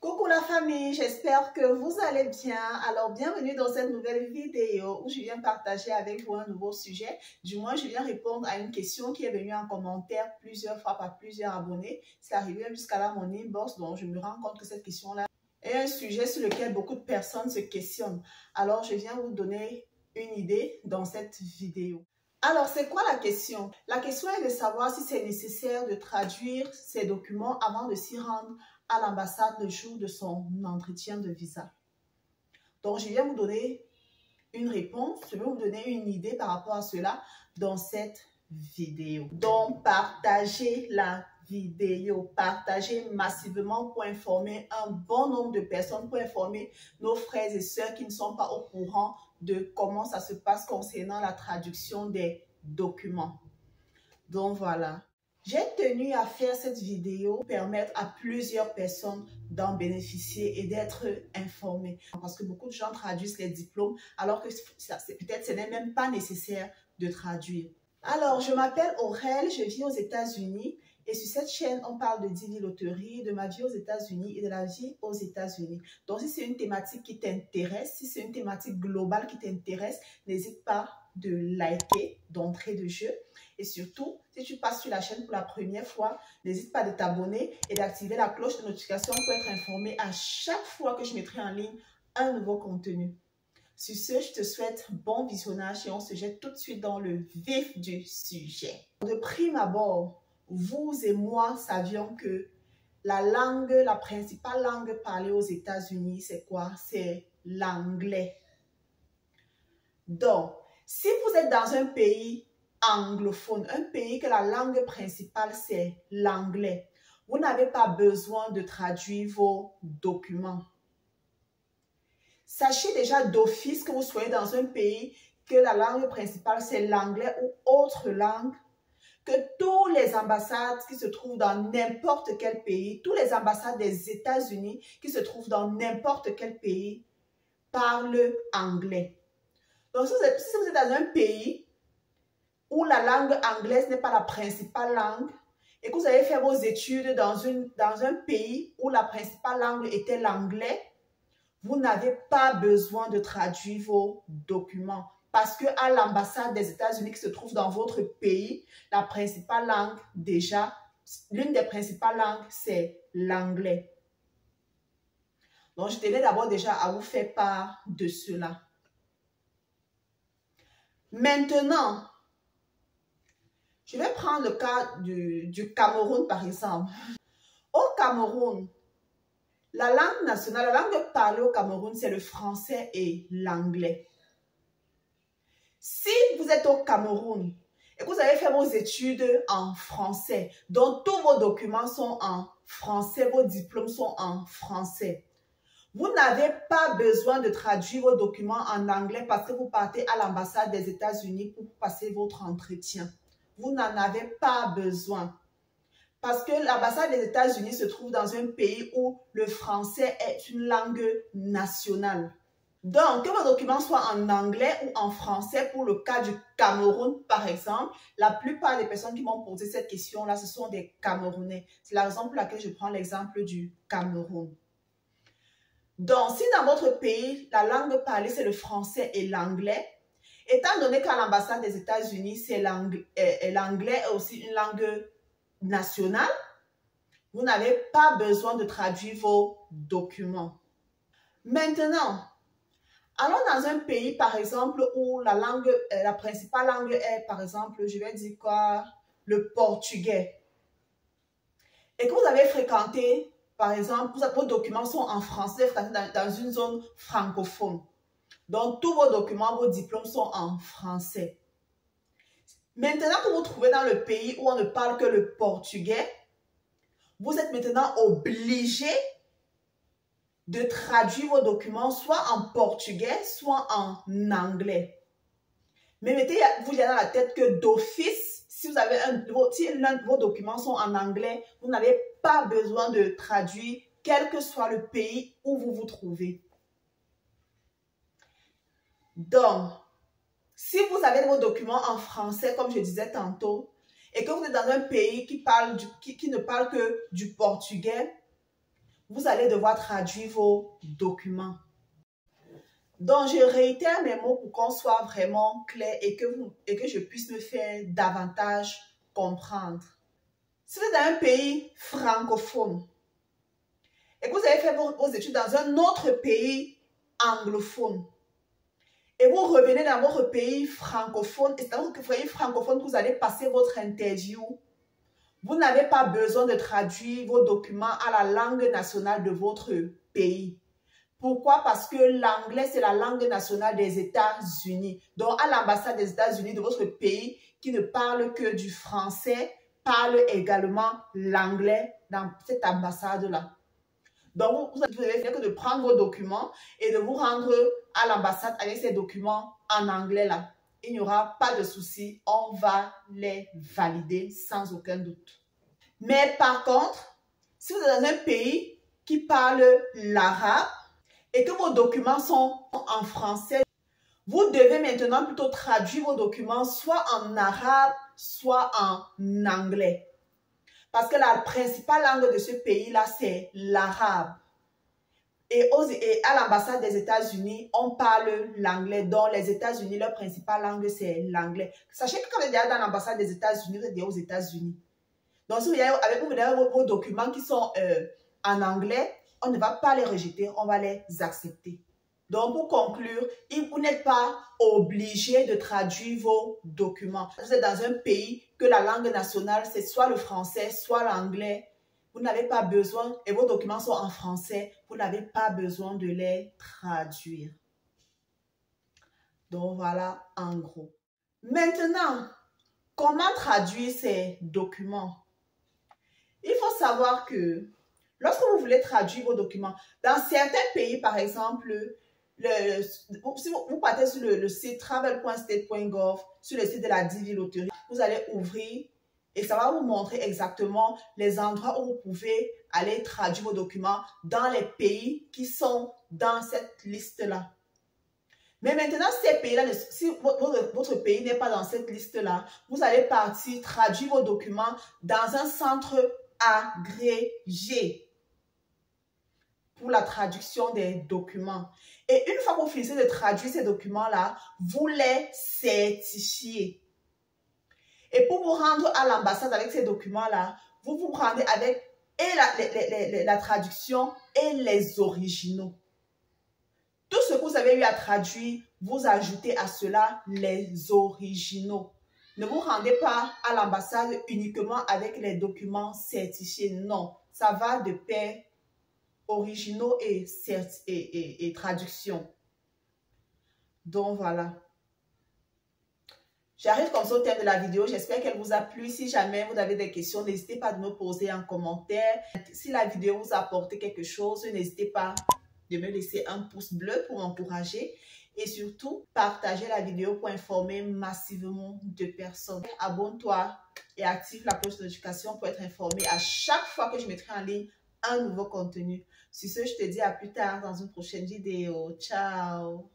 Coucou la famille, j'espère que vous allez bien. Alors bienvenue dans cette nouvelle vidéo où je viens partager avec vous un nouveau sujet. Du moins, je viens répondre à une question qui est venue en commentaire plusieurs fois par plusieurs abonnés. C'est arrivé jusqu'à là mon inbox, donc je me rends compte que cette question-là est un sujet sur lequel beaucoup de personnes se questionnent. Alors je viens vous donner une idée dans cette vidéo. Alors, c'est quoi la question? La question est de savoir si c'est nécessaire de traduire ces documents avant de s'y rendre à l'ambassade le jour de son entretien de visa. Donc, je viens vous donner une réponse, je vais vous donner une idée par rapport à cela dans cette vidéo. Donc, partagez la vidéo, partagez massivement pour informer un bon nombre de personnes, pour informer nos frères et sœurs qui ne sont pas au courant de comment ça se passe concernant la traduction des documents. Donc voilà. J'ai tenu à faire cette vidéo pour permettre à plusieurs personnes d'en bénéficier et d'être informées. Parce que beaucoup de gens traduisent les diplômes alors que peut-être ce n'est même pas nécessaire de traduire. Alors, je m'appelle Aurel, je vis aux États-Unis et sur cette chaîne, on parle de Didi Loterie, de ma vie aux États-Unis et de la vie aux États-Unis. Donc, si c'est une thématique qui t'intéresse, si c'est une thématique globale qui t'intéresse, n'hésite pas de liker d'entrée de jeu. Et surtout, si tu passes sur la chaîne pour la première fois, n'hésite pas de t'abonner et d'activer la cloche de notification pour être informé à chaque fois que je mettrai en ligne un nouveau contenu. Sur ce, je te souhaite bon visionnage et on se jette tout de suite dans le vif du sujet. De prime abord, vous et moi savions que la principale langue parlée aux États-Unis, c'est quoi? C'est l'anglais. Donc, si vous êtes dans un pays anglophone, un pays que la langue principale c'est l'anglais, vous n'avez pas besoin de traduire vos documents. Sachez déjà d'office que vous soyez dans un pays que la langue principale c'est l'anglais ou autre langue, que tous les ambassades qui se trouvent dans n'importe quel pays, tous les ambassades des États-Unis qui se trouvent dans n'importe quel pays parlent anglais. Donc si vous êtes dans un pays où la langue anglaise n'est pas la principale langue et que vous avez fait vos études dans un pays où la principale langue était l'anglais, vous n'avez pas besoin de traduire vos documents parce qu'à l'ambassade des États-Unis qui se trouve dans votre pays, la principale langue déjà, l'une des principales langues, c'est l'anglais. Donc, je tenais d'abord déjà à vous faire part de cela. Maintenant, je vais prendre le cas du Cameroun par exemple. Au Cameroun, la langue nationale, la langue parlée au Cameroun, c'est le français et l'anglais. Si vous êtes au Cameroun et que vous avez fait vos études en français, donc tous vos documents sont en français, vos diplômes sont en français, vous n'avez pas besoin de traduire vos documents en anglais parce que vous partez à l'ambassade des États-Unis pour passer votre entretien. Vous n'en avez pas besoin. Parce que l'ambassade des États-Unis se trouve dans un pays où le français est une langue nationale. Donc, que vos documents soient en anglais ou en français, pour le cas du Cameroun, par exemple, la plupart des personnes qui m'ont posé cette question-là, ce sont des Camerounais. C'est la raison pour laquelle je prends l'exemple du Cameroun. Donc, si dans votre pays, la langue parlée, c'est le français et l'anglais, étant donné qu'à l'ambassade des États-Unis, l'anglais est aussi une langue nationale, vous n'avez pas besoin de traduire vos documents. Maintenant, allons dans un pays, par exemple, où la principale langue est, par exemple, je vais dire quoi, le portugais. Et que vous avez fréquenté, par exemple, vos documents sont en français, dans une zone francophone. Donc, tous vos documents, vos diplômes sont en français. Maintenant que vous vous trouvez dans le pays où on ne parle que le portugais, vous êtes maintenant obligé de traduire vos documents soit en portugais, soit en anglais. Mais mettez-vous dans la tête que d'office, si l'un de vos documents sont en anglais, vous n'avez pas besoin de traduire, quel que soit le pays où vous vous trouvez. Donc, si vous avez vos documents en français, comme je disais tantôt, et que vous êtes dans un pays qui ne parle que du portugais, vous allez devoir traduire vos documents. Donc, je réitère mes mots pour qu'on soit vraiment clair et que je puisse me faire davantage comprendre. Si vous êtes dans un pays francophone et que vous avez fait vos études dans un autre pays anglophone et vous revenez dans votre pays francophone, et c'est dans votre pays francophone que vous allez passer votre interview, vous n'avez pas besoin de traduire vos documents à la langue nationale de votre pays. Pourquoi? Parce que l'anglais, c'est la langue nationale des États-Unis. Donc, à l'ambassade des États-Unis de votre pays, qui ne parle que du français, parle également l'anglais dans cette ambassade-là. Donc, vous devez faire que de prendre vos documents et de vous rendre à l'ambassade avec ces documents en anglais là. Il n'y aura pas de souci, on va les valider sans aucun doute. Mais par contre, si vous êtes dans un pays qui parle l'arabe et que vos documents sont en français, vous devez maintenant plutôt traduire vos documents soit en arabe, soit en anglais. Parce que la principale langue de ce pays-là, c'est l'arabe. Et à l'ambassade des États-Unis, on parle l'anglais. Donc, les États-Unis, leur principale langue, c'est l'anglais. Sachez que quand vous êtes déjà dans l'ambassade des États-Unis, vous êtes déjà aux États-Unis. Donc, si vous avez vos documents qui sont en anglais, on ne va pas les rejeter, on va les accepter. Donc, pour conclure, vous n'êtes pas obligé de traduire vos documents. Vous êtes dans un pays que la langue nationale, c'est soit le français, soit l'anglais. Vous n'avez pas besoin, et vos documents sont en français, vous n'avez pas besoin de les traduire. Donc, voilà en gros. Maintenant, comment traduire ces documents? Il faut savoir que lorsque vous voulez traduire vos documents, dans certains pays, par exemple, si vous partez sur le site travel.state.gov, sur le site de la DV Loterie, vous allez ouvrir et ça va vous montrer exactement les endroits où vous pouvez aller traduire vos documents dans les pays qui sont dans cette liste-là. Mais maintenant, ces pays-là, si votre pays n'est pas dans cette liste-là, vous allez partir traduire vos documents dans un centre agrégé pour la traduction des documents. Et une fois que vous finissez de traduire ces documents-là, vous les certifiez. Et pour vous rendre à l'ambassade avec ces documents-là, vous vous rendez avec la traduction et les originaux. Tout ce que vous avez eu à traduire, vous ajoutez à cela les originaux. Ne vous rendez pas à l'ambassade uniquement avec les documents certifiés. Non, ça va de pair, originaux et traduction. Donc voilà. J'arrive comme ça au terme de la vidéo. J'espère qu'elle vous a plu. Si jamais vous avez des questions, n'hésitez pas à me poser en commentaire. Si la vidéo vous a apporté quelque chose, n'hésitez pas de me laisser un pouce bleu pour m'encourager. Et surtout, partagez la vidéo pour informer massivement de personnes. Abonne-toi et active la cloche de notification pour être informé à chaque fois que je mettrai en ligne un nouveau contenu. Sur ce, je te dis à plus tard dans une prochaine vidéo. Ciao!